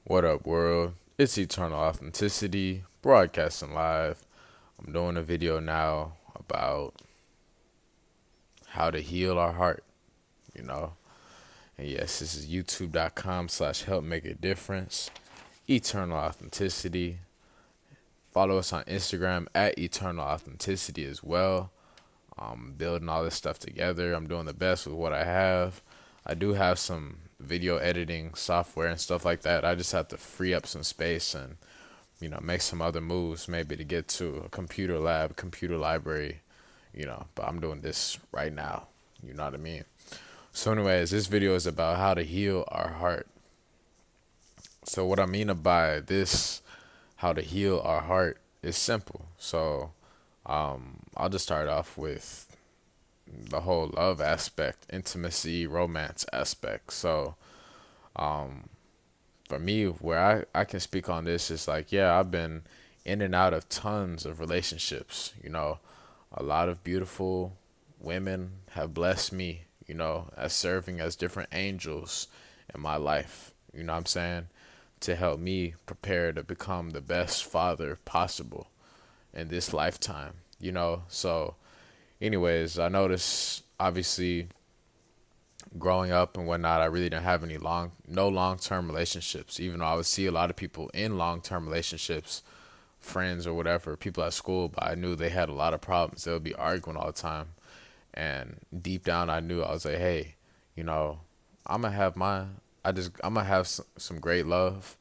What up, world? It's Eternal Authenticity, broadcasting live. I'm doing a video now about how to heal our heart, you know. And yes, this is youtube.com/help make a difference. Eternal Authenticity. Follow us on Instagram at Eternal Authenticity as well. I'm building all this stuff together. I'm doing the best with what I have. I do have some video editing software and stuff like that. I just have to free up some space and make some other moves, maybe to get to a computer lab, computer library, but I'm doing this right now. You know what I mean? So anyways, this video is about how to heal our heart. So what I mean by this, how to heal our heart, is simple. So I'll just start off with the whole love aspect, intimacy, romance aspect. So for me, where I can speak on this is like, yeah, I've been in and out of tons of relationships. A lot of beautiful women have blessed me, as serving as different angels in my life. You know what I'm saying? To help me prepare to become the best father possible in this lifetime, So, anyways, I noticed obviously growing up and whatnot, I really didn't have no long term relationships. Even though I would see a lot of people in long term relationships, friends or whatever, people at school, but I knew they had a lot of problems. They would be arguing all the time, and deep down, I knew I was like, hey, you know, I'm gonna have my, I'm gonna have some great love.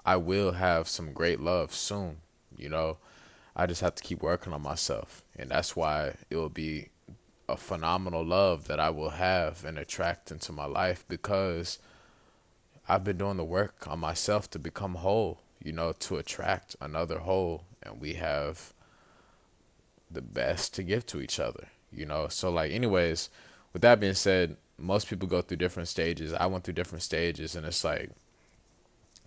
I will have some great love soon. You know, I just have to keep working on myself, and that's why it will be a phenomenal love that I will have and attract into my life because I've been doing the work on myself to become whole, to attract another whole, and we have the best to give to each other. So, like, anyways, with that being said, most people go through different stages. I went through different stages, and it's like,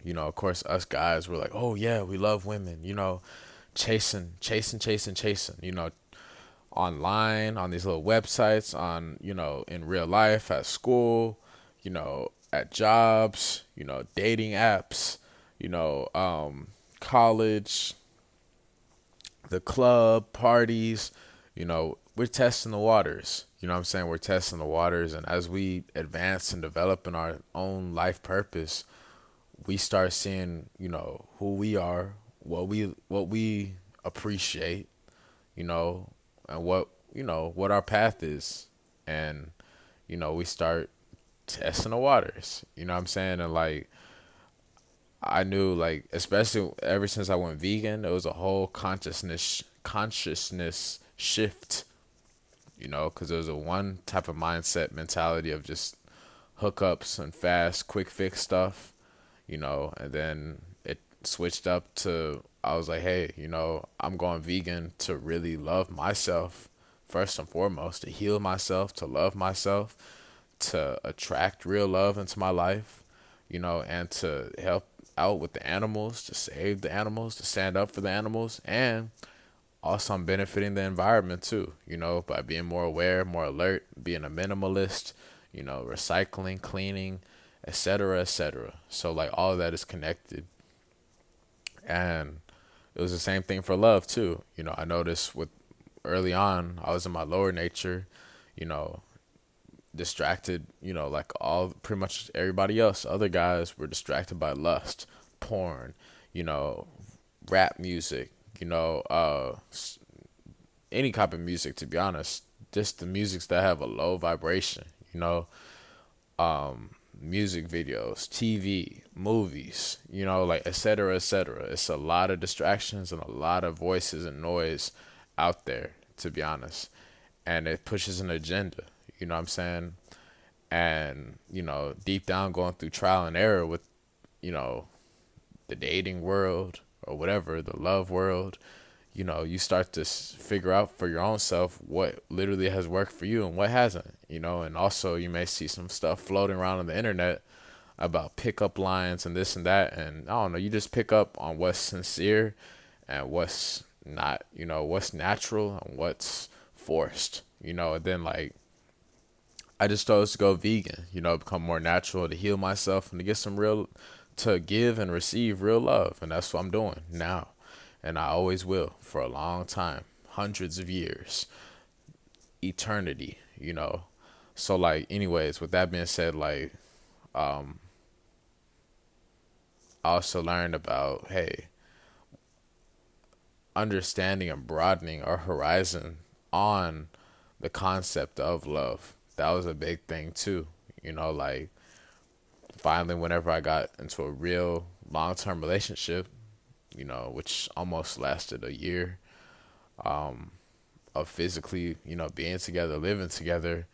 of course, us guys were like, oh, yeah, we love women, chasing, chasing, chasing, chasing, online on these little websites, on in real life, at school, at jobs, dating apps, college, the club parties. We're testing the waters. You know what I'm saying? We're testing the waters, and as we advance and develop in our own life purpose, we start seeing who we are, what we appreciate, you know and what our path is. And we start testing the waters, you know what I'm saying? And like, I knew, like, especially ever since I went vegan, there was a whole consciousness shift, because there was a one type of mindset mentality of just hookups and fast quick fix stuff, and then it switched up to, I was like, hey, I'm going vegan to really love myself first and foremost, to heal myself, to love myself, to attract real love into my life, and to help out with the animals, to save the animals, to stand up for the animals. And also, I'm benefiting the environment too, by being more aware, more alert, being a minimalist, recycling, cleaning, etc., etc. So, like, all of that is connected. And it was the same thing for love too. I noticed with early on, I was in my lower nature, you know, distracted, like all pretty much everybody else. Other guys were distracted by lust, porn, you know, rap music, any type of music, to be honest. Just the musics that have a low vibration, music videos, TV, movies, like etc., etc. It's a lot of distractions and a lot of voices and noise out there, to be honest. And it pushes an agenda, you know what I'm saying? And, deep down, going through trial and error with, you know, the dating world or whatever, the love world, you start to figure out for your own self what literally has worked for you and what hasn't, and also you may see some stuff floating around on the internet about pickup lines and this and that. And I don't know, you just pick up on what's sincere and what's not, what's natural and what's forced, and then, like, I just chose to go vegan, become more natural, to heal myself and to get some real to give and receive real love. And that's what I'm doing now. And I always will for a long time, hundreds of years, eternity, you know. So, like, anyways, with that being said, like, um, I also learned about, hey, understanding and broadening our horizon on the concept of love. That was a big thing too. You know, like finally, whenever I got into a real long term relationship, you know, which almost lasted a year, of physically, you know, being together, living together,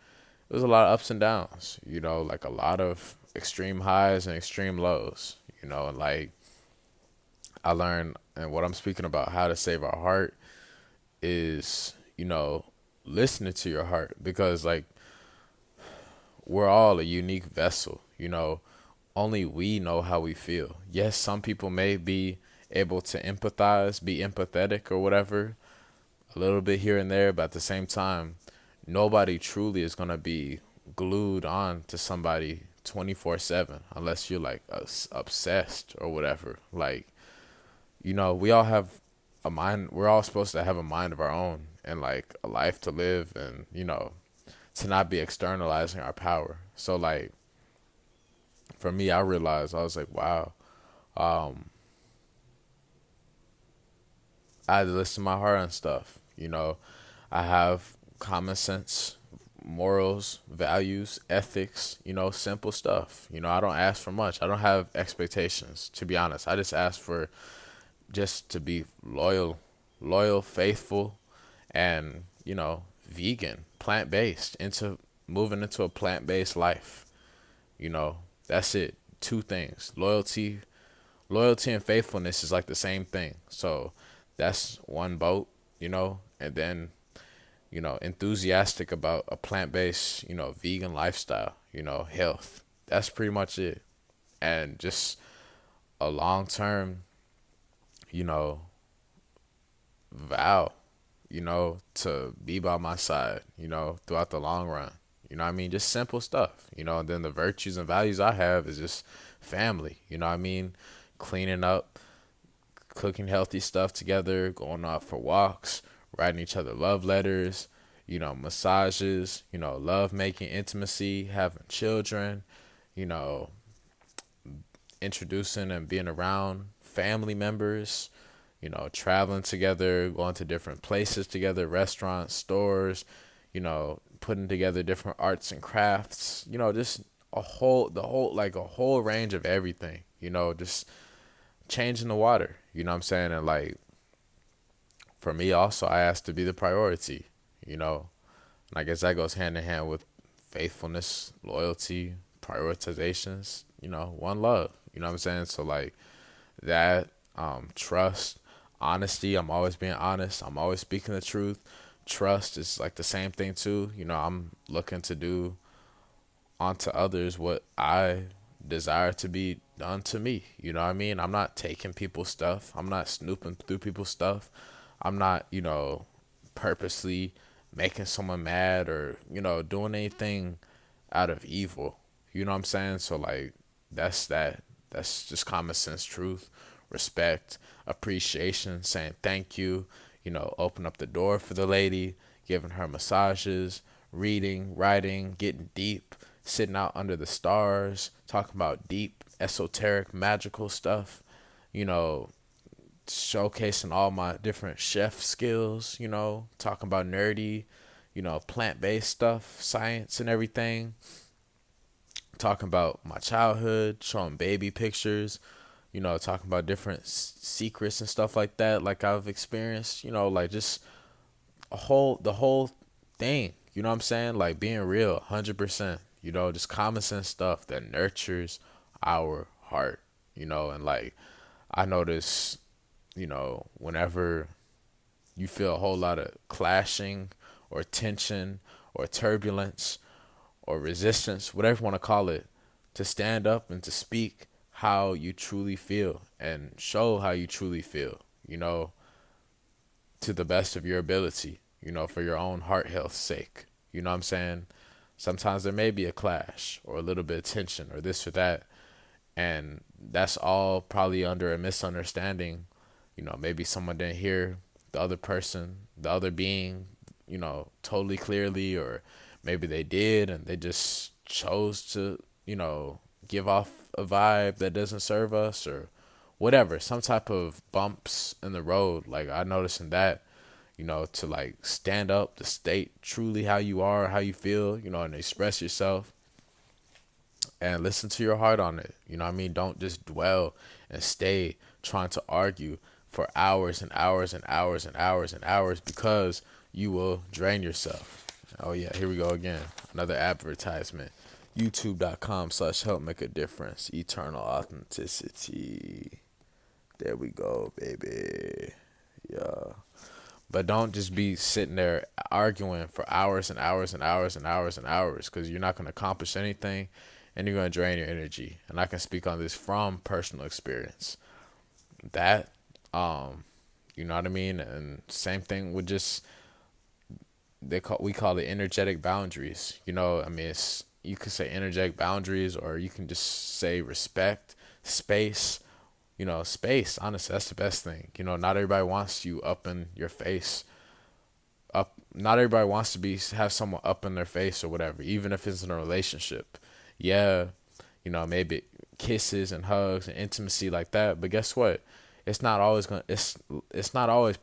there was a lot of ups and downs, you know, like a lot of extreme highs and extreme lows, you know, and like I learned, and what I'm speaking about, how to save our heart is, you know, listening to your heart because, like, we're all a unique vessel, you know, only we know how we feel. Yes, some people may be able to empathize, be empathetic or whatever, a little bit here and there, but at the same time, nobody truly is going to be glued on to somebody 24/7 unless you're like obsessed or whatever. Like, you know, we all have a mind, we're all supposed to have a mind of our own and like a life to live and, you know, to not be externalizing our power. So like for me, I realized I was like, wow, um, I had to listen to my heart and stuff. You know, I have common sense, morals, values, ethics, you know, simple stuff. You know, I don't ask for much. I don't have expectations, to be honest. I just ask for just to be loyal, faithful, and, you know, vegan, plant based, into moving into a plant based life. You know, that's it. Two things. Loyalty and faithfulness is like the same thing. So that's one boat, you know, and then, you know, enthusiastic about a plant based, you know, vegan lifestyle, you know, health. That's pretty much it. And just a long term, you know, vow, you know, to be by my side, you know, throughout the long run. You know what I mean? Just simple stuff, you know, and then the virtues and values I have is just family, you know what I mean? Cleaning up, cooking healthy stuff together, going out for walks, writing each other love letters, you know, massages, you know, love making, intimacy, having children, you know, introducing and being around family members, you know, traveling together, going to different places together, restaurants, stores, you know, putting together different arts and crafts, you know, just like a whole range of everything, you know, just changing the water, you know what I'm saying? And like, for me also, I asked to be the priority, you know, and I guess that goes hand in hand with faithfulness, loyalty, prioritizations, you know, one love, you know what I'm saying? So like that, trust, honesty, I'm always being honest, I'm always speaking the truth. Trust is like the same thing too, you know, I'm looking to do onto others what I desire to be done to me. You know what I mean? I'm not taking people's stuff. I'm not snooping through people's stuff. I'm not, you know, purposely making someone mad or, you know, doing anything out of evil. You know what I'm saying? So like that's that. That's just common sense truth, respect, appreciation, saying thank you, you know, open up the door for the lady, giving her massages, reading, writing, getting deep, sitting out under the stars, talking about deep, esoteric, magical stuff, you know, showcasing all my different chef skills, you know, talking about nerdy, you know, plant based stuff, science and everything, talking about my childhood, showing baby pictures, you know, talking about different secrets and stuff like that, like I've experienced, you know, like just the whole thing, you know what I'm saying? Like being real, 100%, you know, just common sense stuff that nurtures our heart, you know, and like I notice, you know, whenever you feel a whole lot of clashing or tension or turbulence or resistance, whatever you want to call it, to stand up and to speak how you truly feel and show how you truly feel, you know, to the best of your ability, you know, for your own heart health's sake. You know what I'm saying? Sometimes there may be a clash or a little bit of tension or this or that. And that's all probably under a misunderstanding. Maybe someone didn't hear the other person, the other being, totally clearly, or maybe they did and they just chose to, give off a vibe that doesn't serve us, or whatever, some type of bumps in the road. Like I noticed in that, to like stand up, to state truly how you are, how you feel, and express yourself and listen to your heart on it. You know what I mean? Don't just dwell and stay trying to argue for hours and hours and hours and hours and hours, because you will drain yourself. Oh yeah, here we go again. Another advertisement. YouTube.com/help make a difference. Eternal authenticity. There we go, baby. Yeah. But don't just be sitting there arguing for hours and hours and hours and hours and hours, because you're not going to accomplish anything and you're going to drain your energy. And I can speak on this from personal experience. That, you know what I mean? And same thing with just, we call it energetic boundaries. I mean, you could say energetic boundaries, or you can just say respect, space. Space, honestly, that's the best thing. Not everybody wants you up in your face. Not everybody wants to have someone up in their face or whatever, even if it's in a relationship. Yeah, maybe kisses and hugs and intimacy like that. But guess what? It's not always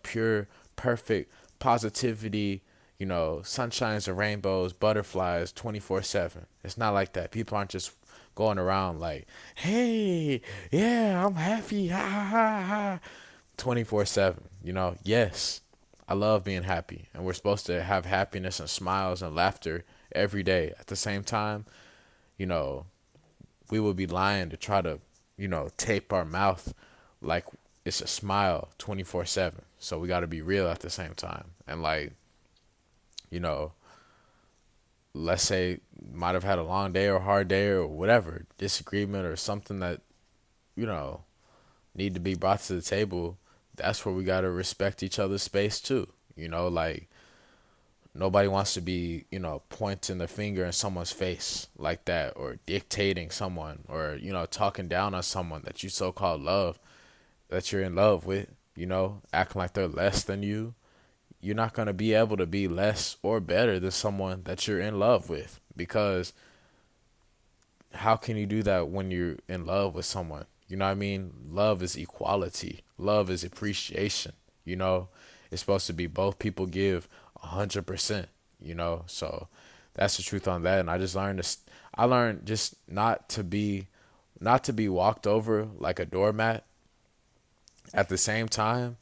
pure, perfect positivity, sunshines and rainbows, butterflies, 24/7. It's not like that. People aren't just going around like, hey, yeah, I'm happy, ha ha ha ha, 24/7. Yes, I love being happy, and we're supposed to have happiness and smiles and laughter every day. At the same time, you know, we would be lying to try to, tape our mouth like it's a smile 24/7. So we got to be real at the same time. And like, you know, let's say might have had a long day or hard day or whatever, disagreement or something that, you know, need to be brought to the table. That's where we got to respect each other's space too. Like nobody wants to be, pointing the finger in someone's face like that, or dictating someone, or, talking down on someone that you so-called love, that you're in love with, acting like they're less than you. You're not going to be able to be less or better than someone that you're in love with, because how can you do that when you're in love with someone? You know what I mean? Love is equality. Love is appreciation. It's supposed to be both people give 100%, So that's the truth on that. And I learned just not to be walked over like a doormat. At the same time,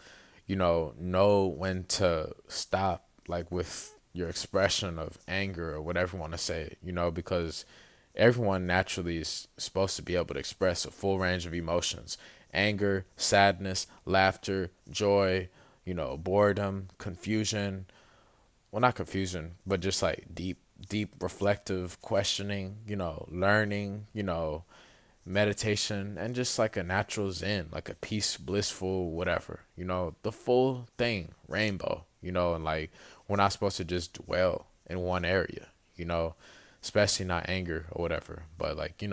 know when to stop, like with your expression of anger or whatever you want to say, because everyone naturally is supposed to be able to express a full range of emotions: anger, sadness, laughter, joy, boredom, confusion. Well, not confusion, but just like deep reflective questioning, learning, meditation, and just like a natural zen, like a peace, blissful, whatever, the full thing, rainbow, and like we're not supposed to just dwell in one area, especially not anger or whatever. But like,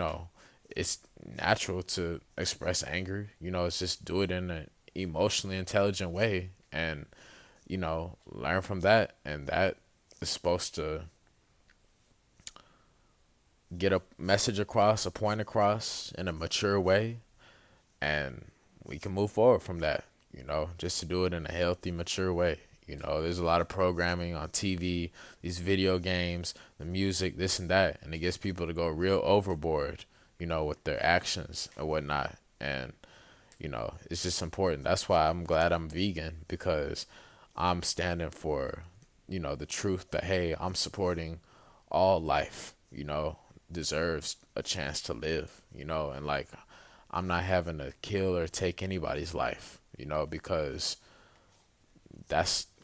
it's natural to express anger, it's just do it in an emotionally intelligent way, and, learn from that. And that is supposed to get a message across, a point across in a mature way, and we can move forward from that, just to do it in a healthy, mature way. There's a lot of programming on TV, these video games, the music, this and that, and it gets people to go real overboard, with their actions and whatnot. And, it's just important. That's why I'm glad I'm vegan, because I'm standing for, the truth that, hey, I'm supporting all life, deserves a chance to live, and like I'm not having to kill or take anybody's life, because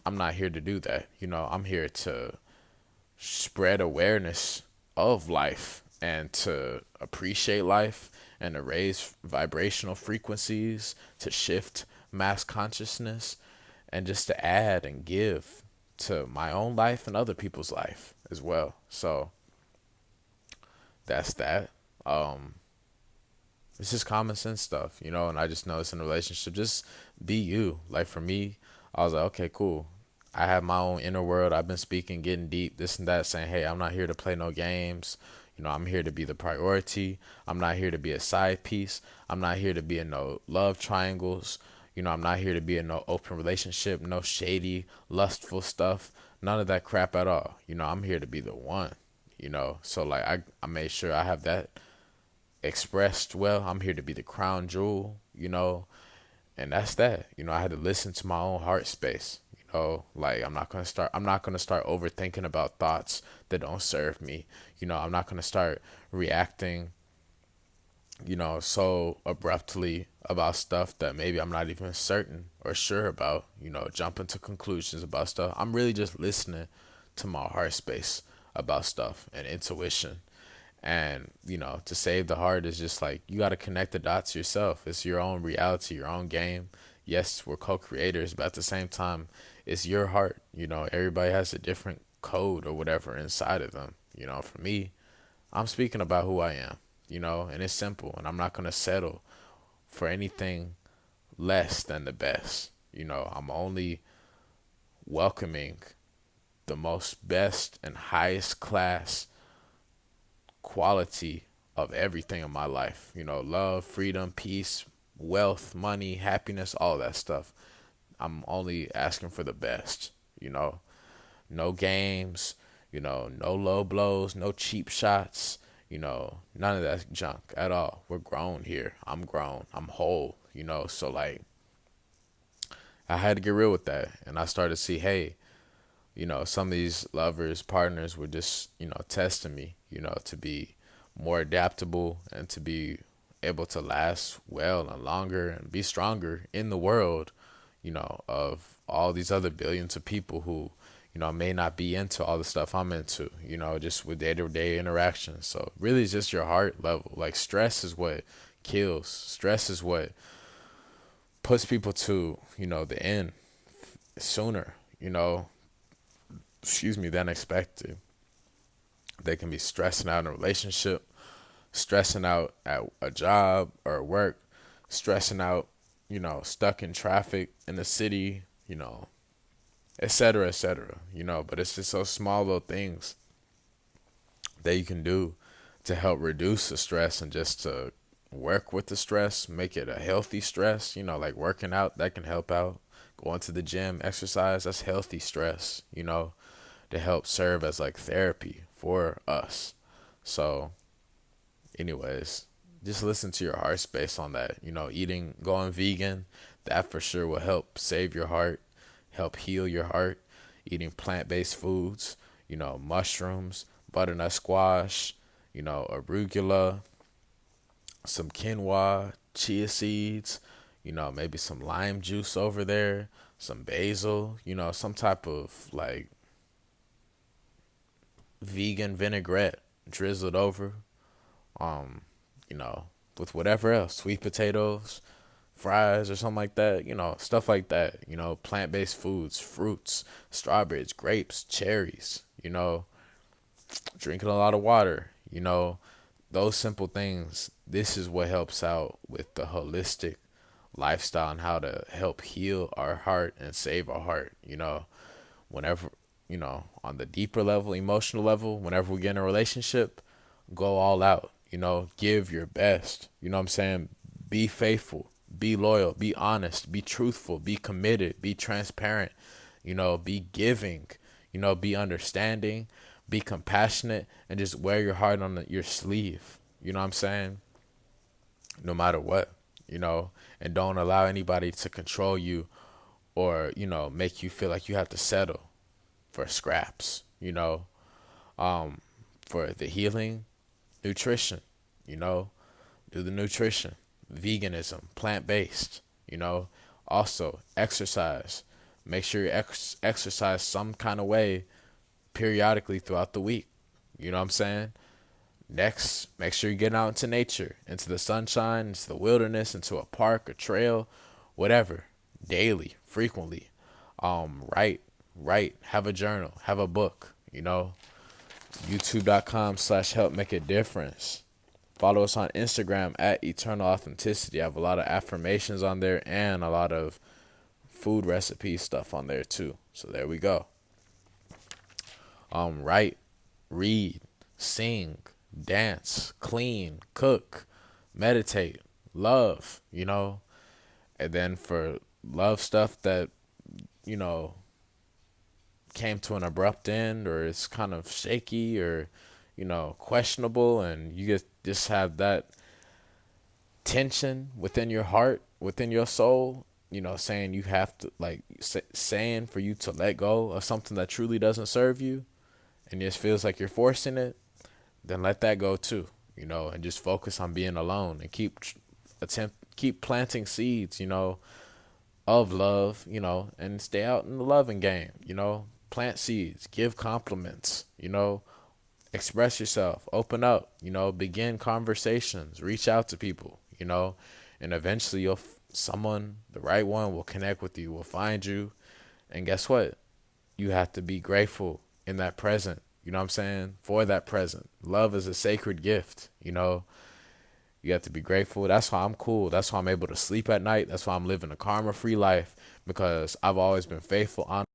I'm not here to do that. I'm here to spread awareness of life and to appreciate life and to raise vibrational frequencies, to shift mass consciousness, and just to add and give to my own life and other people's life as well. So that's that. It's just common sense stuff, you know. And I just know it's in a relationship. Just be you. Like for me, I was like, okay, cool. I have my own inner world. I've been speaking, getting deep, this and that, saying, hey, I'm not here to play no games. You know, I'm here to be the priority. I'm not here to be a side piece. I'm not here to be in no love triangles. You know, I'm not here to be in no open relationship, no shady, lustful stuff. None of that crap at all. You know, I'm here to be the one, you know. So like I made sure I have that expressed well. I'm here to be the crown jewel, you know, and that's that. You know, I had to listen to my own heart space. You know, like I'm not gonna start overthinking about thoughts that don't serve me. You know, I'm not gonna start reacting, you know, so abruptly about stuff that maybe I'm not even certain or sure about, you know, jumping to conclusions about stuff. I'm really just listening to my heart space about stuff and intuition. And, you know, to save the heart is just like you got to connect the dots yourself. It's your own reality, your own game. Yes, we're co creators, but at the same time, it's your heart. You know, everybody has a different code or whatever inside of them. You know, for me, I'm speaking about who I am, you know, and it's simple. And I'm not going to settle for anything less than the best. You know, I'm only welcoming the most best and highest class quality of everything in my life. You know, love, freedom, peace, wealth, money, happiness, all that stuff. I'm only asking for the best, you know. No games, you know, no low blows, no cheap shots, you know, none of that junk at all. We're grown here. I'm grown. I'm whole, you know. So like I had to get real with that. And I started to see, hey, you know, some of these lovers, partners were just, you know, testing me, you know, to be more adaptable and to be able to last well and longer and be stronger in the world, you know, of all these other billions of people who, you know, may not be into all the stuff I'm into, you know, just with day to day interactions. So really it's just your heart level. Like stress is what kills. Stress is what puts people to, you know, the end sooner, you know, than expected. They can be stressing out in a relationship, stressing out at a job or work, stressing out, you know, stuck in traffic in the city, you know, et cetera, you know, but it's just those small little things that you can do to help reduce the stress and just to work with the stress, make it a healthy stress, you know, like working out, that can help out. Going to the gym, exercise, that's healthy stress, you know, to help serve as like therapy for us. So, anyways, just listen to your heart space on that. You know, eating, going vegan, that for sure will help save your heart, help heal your heart. Eating plant based foods, you know, mushrooms, butternut squash, you know, arugula, some quinoa, chia seeds, you know, maybe some lime juice over there, some basil, you know, some type of like vegan vinaigrette drizzled over, um, you know, with whatever else, sweet potatoes, fries or something like that, you know, stuff like that, you know, plant-based foods, fruits, strawberries, grapes, cherries, you know, drinking a lot of water, you know, those simple things. This is what helps out with the holistic lifestyle and how to help heal our heart and save our heart, you know, whenever, you know, on the deeper level, emotional level, whenever we get in a relationship, go all out, you know, give your best, you know what I'm saying? Be faithful, be loyal, be honest, be truthful, be committed, be transparent, you know, be giving, you know, be understanding, be compassionate, and just wear your heart on your sleeve, you know what I'm saying? No matter what, you know, and don't allow anybody to control you or, you know, make you feel like you have to settle for scraps, you know, for the healing, nutrition, you know, do the nutrition, veganism, plant based, you know, also exercise. Make sure you exercise some kind of way periodically throughout the week. You know what I'm saying? Next, make sure you get out into nature, into the sunshine, into the wilderness, into a park, a trail, whatever, daily, frequently. Write, have a journal, have a book, you know, youtube.com/help make a difference. Follow us on Instagram at Eternal Authenticity. I have a lot of affirmations on there and a lot of food recipe stuff on there too. So there we go. Write, read, sing, dance, clean, cook, meditate, love, And then for love stuff that, you know, came to an abrupt end or it's kind of shaky or, questionable, and you just have that tension within your heart, within your soul, saying you have to, like, saying for you to let go of something that truly doesn't serve you and just feels like you're forcing it, then let that go too, and just focus on being alone and keep planting seeds, of love, and stay out in the loving game, plant seeds, give compliments, express yourself, open up, begin conversations, reach out to people, and eventually someone, the right one, will connect with you, will find you. And guess what? You have to be grateful in that present, you know what I'm saying? For that present. Love is a sacred gift, You have to be grateful. That's why I'm cool. That's why I'm able to sleep at night. That's why I'm living a karma free life, because I've always been faithful, honest.